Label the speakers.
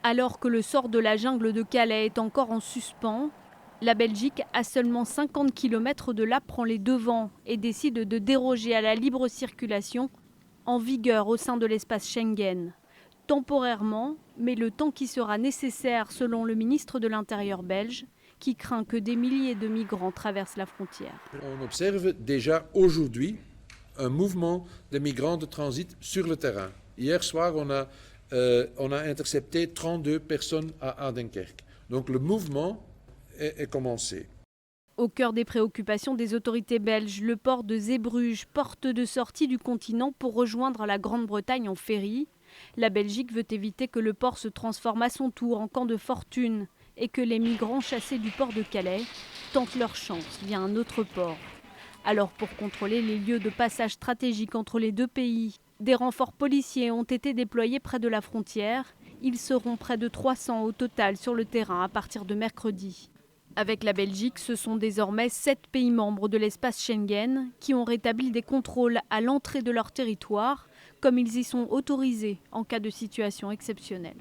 Speaker 1: Alors que le sort de la jungle de Calais est encore en suspens, la Belgique, à seulement 50 km de là, prend les devants et décide de déroger à la libre circulation en vigueur au sein de l'espace Schengen. Temporairement, mais le temps qui sera nécessaire selon le ministre de l'Intérieur belge, qui craint que des milliers de migrants traversent la frontière.
Speaker 2: On observe déjà aujourd'hui un mouvement de migrants de transit sur le terrain. Hier soir, on a intercepté 32 personnes à Dunkerque. Donc le mouvement est commencé.
Speaker 1: Au cœur des préoccupations des autorités belges, le port de Zeebruges, porte de sortie du continent pour rejoindre la Grande-Bretagne en ferry. La Belgique veut éviter que le port se transforme à son tour en camp de fortune et que les migrants chassés du port de Calais tentent leur chance via un autre port. Alors pour contrôler les lieux de passage stratégiques entre les deux pays, des renforts policiers ont été déployés près de la frontière. Ils seront près de 300 au total sur le terrain à partir de mercredi. Avec la Belgique, ce sont désormais 7 pays membres de l'espace Schengen qui ont rétabli des contrôles à l'entrée de leur territoire, comme ils y sont autorisés en cas de situation exceptionnelle.